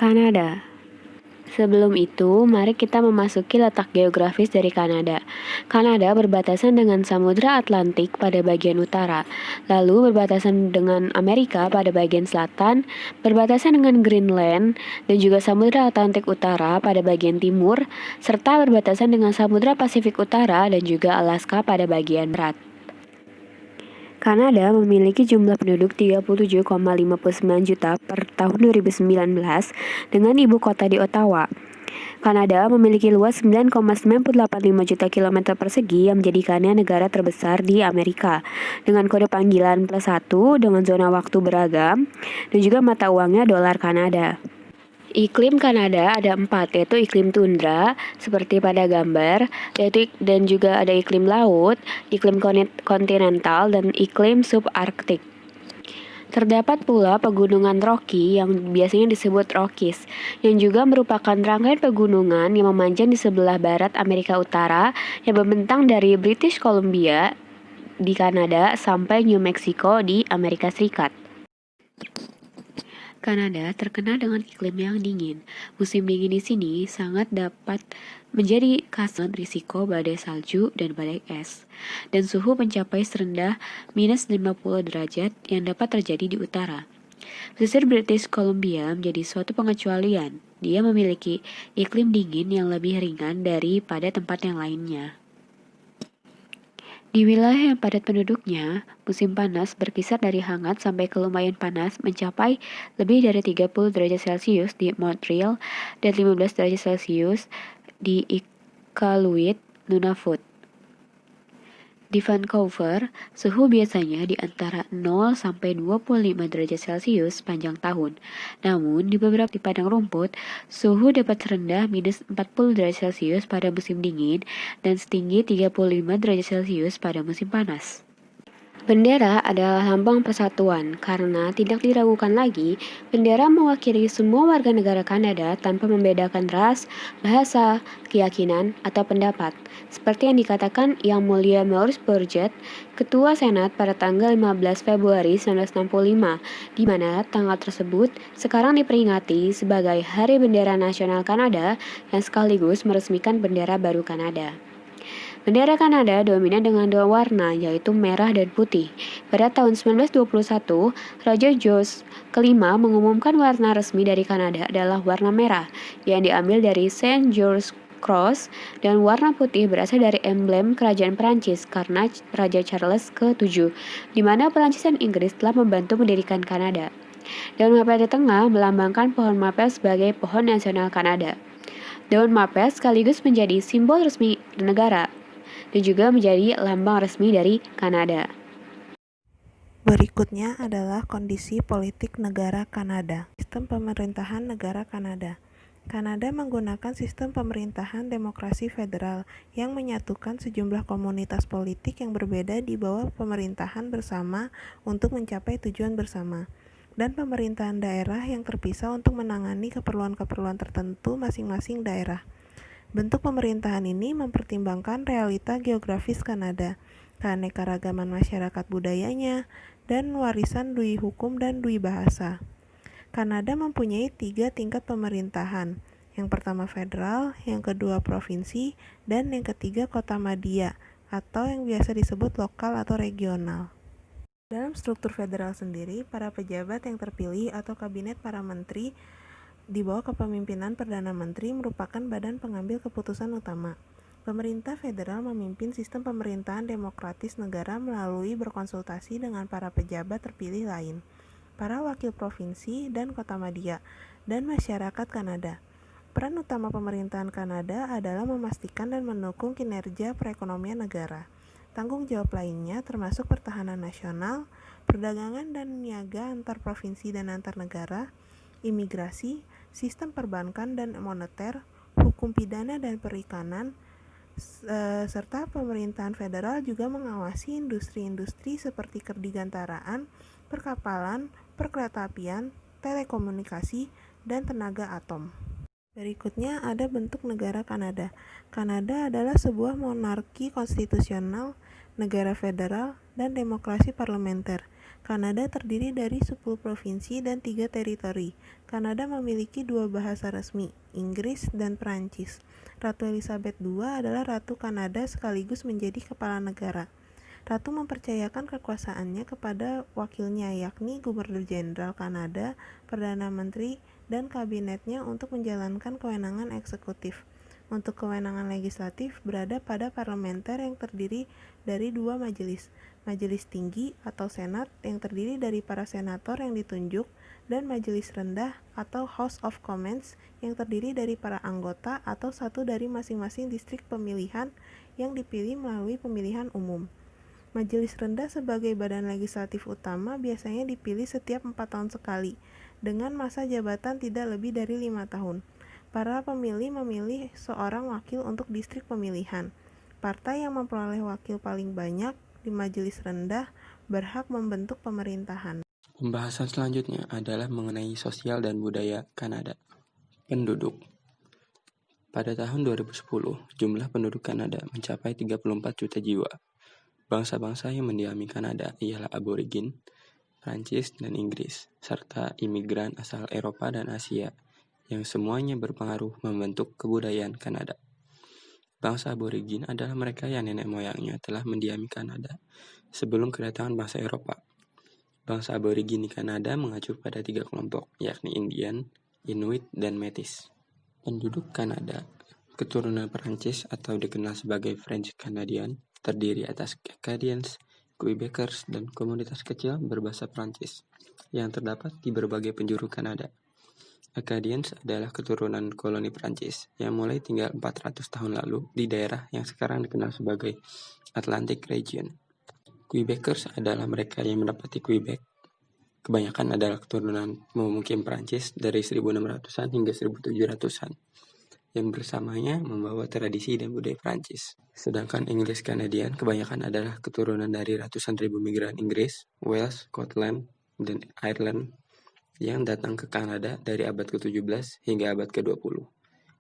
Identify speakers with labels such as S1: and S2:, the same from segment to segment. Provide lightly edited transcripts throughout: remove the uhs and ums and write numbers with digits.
S1: Kanada. Sebelum itu, mari kita memasuki letak geografis dari Kanada. Kanada berbatasan dengan Samudra Atlantik pada bagian utara, lalu berbatasan dengan Amerika pada bagian selatan, berbatasan dengan Greenland, dan juga Samudra Atlantik Utara pada bagian timur, serta berbatasan dengan Samudra Pasifik Utara dan juga Alaska pada bagian barat. Kanada memiliki jumlah penduduk 37,59 juta per tahun 2019 dengan ibu kota di Ottawa. Kanada memiliki luas 9,985 juta kilometer persegi yang menjadikannya negara terbesar di Amerika dengan kode panggilan +1 dengan zona waktu beragam dan juga mata uangnya dolar Kanada. Iklim Kanada ada 4, yaitu iklim tundra, seperti pada gambar, dan juga ada iklim laut, iklim kontinental, dan iklim subarktik. Terdapat pula pegunungan Rocky yang biasanya disebut Rockies, yang juga merupakan rangkaian pegunungan yang memanjang di sebelah barat Amerika Utara yang membentang dari British Columbia di Kanada sampai New Mexico di Amerika Serikat. Kanada terkenal dengan iklim yang dingin. Musim dingin di sini sangat dapat menjadi kasus risiko badai salju dan badai es. Dan suhu mencapai serendah minus 50 derajat yang dapat terjadi di utara. Pesisir British Columbia menjadi suatu pengecualian. Dia memiliki iklim dingin yang lebih ringan daripada tempat yang lainnya. Di wilayah yang padat penduduknya, musim panas berkisar dari hangat sampai ke lumayan panas mencapai lebih dari 30 derajat Celcius di Montreal dan 15 derajat Celcius di Iqaluit, Nunavut. Di Vancouver, suhu biasanya di antara 0 sampai 25 derajat Celcius sepanjang tahun. Namun, di beberapa di padang rumput, suhu dapat rendah minus 40 derajat Celcius pada musim dingin dan setinggi 35 derajat Celcius pada musim panas. Bendera adalah lambang persatuan, karena tidak diragukan lagi, bendera mewakili semua warga negara Kanada tanpa membedakan ras, bahasa, keyakinan, atau pendapat. Seperti yang dikatakan Yang Mulia Maurice Bourget, Ketua Senat pada tanggal 15 Februari 1965, di mana tanggal tersebut sekarang diperingati sebagai Hari Bendera Nasional Kanada yang sekaligus meresmikan bendera baru Kanada. Bendera Kanada dominan dengan 2 warna, yaitu merah dan putih. Pada tahun 1921, Raja George kelima mengumumkan warna resmi dari Kanada adalah warna merah, yang diambil dari Saint George's Cross, dan warna putih berasal dari emblem kerajaan Perancis karena Raja Charles ke-7, di mana Perancis dan Inggris telah membantu mendirikan Kanada. Daun mapel di tengah melambangkan pohon mapel sebagai pohon nasional Kanada. Daun mapel sekaligus menjadi simbol resmi negara dan juga menjadi lambang resmi dari Kanada.
S2: Berikutnya adalah kondisi politik negara Kanada. Sistem pemerintahan negara Kanada. Kanada menggunakan sistem pemerintahan demokrasi federal yang menyatukan sejumlah komunitas politik yang berbeda di bawah pemerintahan bersama untuk mencapai tujuan bersama, dan pemerintahan daerah yang terpisah untuk menangani keperluan-keperluan tertentu masing-masing daerah. Bentuk pemerintahan ini mempertimbangkan realita geografis Kanada, keanekaragaman masyarakat budayanya, dan warisan dui hukum dan dui bahasa. Kanada mempunyai 3 tingkat pemerintahan, yang pertama federal, yang kedua provinsi, dan yang ketiga kota madya, atau yang biasa disebut lokal atau regional. Dalam struktur federal sendiri, para pejabat yang terpilih atau kabinet para menteri di bawah kepemimpinan Perdana Menteri merupakan badan pengambil keputusan utama. Pemerintah federal memimpin sistem pemerintahan demokratis negara melalui berkonsultasi dengan para pejabat terpilih lain, para wakil provinsi dan kota madya, dan masyarakat Kanada. Peran utama pemerintahan Kanada adalah memastikan dan mendukung kinerja perekonomian negara. Tanggung jawab lainnya termasuk pertahanan nasional, perdagangan dan niaga antar provinsi dan antar negara, imigrasi, sistem perbankan dan moneter, hukum pidana dan perikanan, serta pemerintahan federal juga mengawasi industri-industri seperti kerdigantaraan, perkapalan, perkeretaapian, telekomunikasi, dan tenaga atom. Berikutnya ada bentuk negara Kanada. Kanada adalah sebuah monarki konstitusional, negara federal, dan demokrasi parlementer. Kanada terdiri dari 10 provinsi dan 3 teritori. Kanada memiliki 2 bahasa resmi, Inggris dan Perancis. Ratu Elizabeth II adalah Ratu Kanada sekaligus menjadi kepala negara. Ratu mempercayakan kekuasaannya kepada wakilnya, yakni Gubernur Jenderal Kanada, Perdana Menteri, dan kabinetnya untuk menjalankan kewenangan eksekutif. Untuk kewenangan legislatif berada pada parlementer yang terdiri dari 2 majelis, majelis tinggi atau senat yang terdiri dari para senator yang ditunjuk, dan majelis rendah atau House of Commons yang terdiri dari para anggota atau satu dari masing-masing distrik pemilihan yang dipilih melalui pemilihan umum. Majelis rendah sebagai badan legislatif utama biasanya dipilih setiap 4 tahun sekali, dengan masa jabatan tidak lebih dari 5 tahun. Para pemilih memilih seorang wakil untuk distrik pemilihan. Partai yang memperoleh wakil paling banyak di majelis rendah berhak membentuk pemerintahan.
S3: Pembahasan selanjutnya adalah mengenai sosial dan budaya Kanada. Penduduk. Pada tahun 2010, jumlah penduduk Kanada mencapai 34 juta jiwa. Bangsa-bangsa yang mendiami Kanada ialah Aborigin, Prancis, dan Inggris, serta imigran asal Eropa dan Asia, yang semuanya berpengaruh membentuk kebudayaan Kanada. Bangsa Aborigin adalah mereka yang nenek moyangnya telah mendiami Kanada sebelum kedatangan bangsa Eropa. Bangsa Aborigin di Kanada mengacu pada 3 kelompok, yakni Indian, Inuit, dan Métis. Penduduk Kanada, keturunan Perancis atau dikenal sebagai French Canadian, terdiri atas Acadians, Quebecers, dan komunitas kecil berbahasa Prancis yang terdapat di berbagai penjuru Kanada. Acadians adalah keturunan koloni Prancis yang mulai tinggal 400 tahun lalu di daerah yang sekarang dikenal sebagai Atlantic Region. Quebecers adalah mereka yang mendapati Quebec. Kebanyakan adalah keturunan pemukim Prancis dari 1600-an hingga 1700-an. Yang bersamanya membawa tradisi dan budaya Prancis. Sedangkan English Canadian kebanyakan adalah keturunan dari ratusan ribu migran Inggris, Wales, Scotland, dan Ireland yang datang ke Kanada dari abad ke-17 hingga abad ke-20.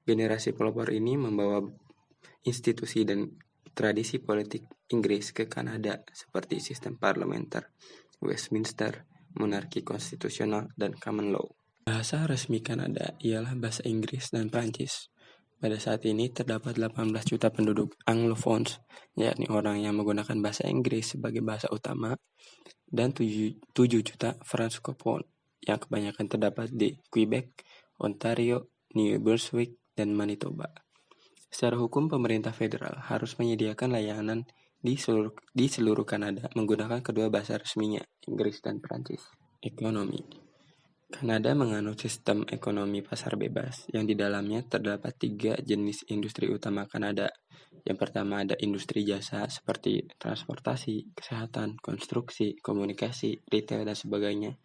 S3: Generasi pelopor ini membawa institusi dan tradisi politik Inggris ke Kanada seperti sistem parlementer, Westminster, monarki konstitusional, dan common law. Bahasa resmi Kanada ialah bahasa Inggris dan Prancis. Pada saat ini terdapat 18 juta penduduk Anglophones, yakni orang yang menggunakan bahasa Inggris sebagai bahasa utama, dan 7 juta Francophones, yang kebanyakan terdapat di Quebec, Ontario, New Brunswick, dan Manitoba. Secara hukum, pemerintah federal harus menyediakan layanan di seluruh Kanada menggunakan kedua bahasa resminya, Inggris dan Prancis. Ekonomi. Kanada menganut sistem ekonomi pasar bebas, yang di dalamnya terdapat 3 jenis industri utama Kanada. Yang pertama ada industri jasa seperti transportasi, kesehatan, konstruksi, komunikasi, retail, dan sebagainya.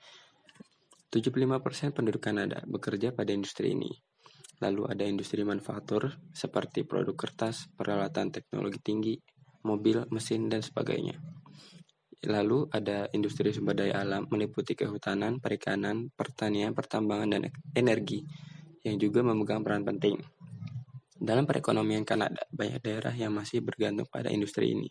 S3: 75% penduduk Kanada bekerja pada industri ini. Lalu ada industri manufaktur seperti produk kertas, peralatan teknologi tinggi, mobil, mesin, dan sebagainya. Lalu ada industri sumber daya alam meliputi kehutanan, perikanan, pertanian, pertambangan, dan energi yang juga memegang peran penting. Dalam perekonomian Kanada, banyak daerah yang masih bergantung pada industri ini.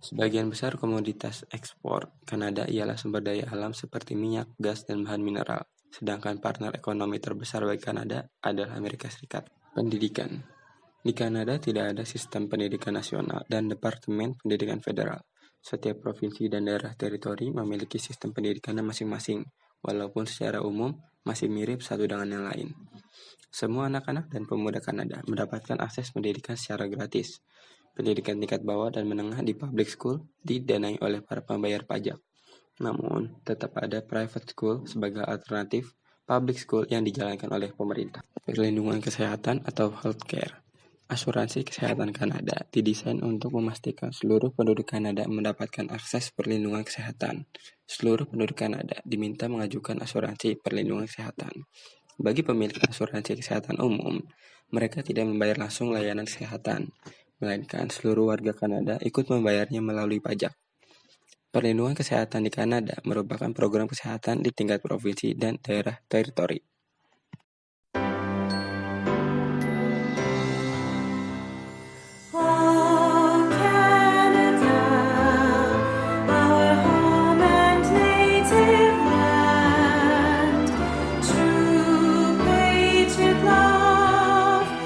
S3: Sebagian besar komoditas ekspor Kanada ialah sumber daya alam seperti minyak, gas, dan bahan mineral. Sedangkan partner ekonomi terbesar bagi Kanada adalah Amerika Serikat. Pendidikan. Di Kanada tidak ada sistem pendidikan nasional dan Departemen Pendidikan Federal. Setiap provinsi dan daerah teritori memiliki sistem pendidikannya masing-masing, walaupun secara umum masih mirip satu dengan yang lain. Semua anak-anak dan pemuda Kanada mendapatkan akses pendidikan secara gratis. Pendidikan tingkat bawah dan menengah di public school didanai oleh para pembayar pajak. Namun, tetap ada private school sebagai alternatif public school yang dijalankan oleh pemerintah. Perlindungan kesehatan atau healthcare. Asuransi kesehatan Kanada didesain untuk memastikan seluruh penduduk Kanada mendapatkan akses perlindungan kesehatan. Seluruh penduduk Kanada diminta mengajukan asuransi perlindungan kesehatan. Bagi pemilik asuransi kesehatan umum, mereka tidak membayar langsung layanan kesehatan, melainkan seluruh warga Kanada ikut membayarnya melalui pajak. Perlindungan kesehatan di Kanada merupakan program kesehatan di tingkat provinsi dan daerah teritori.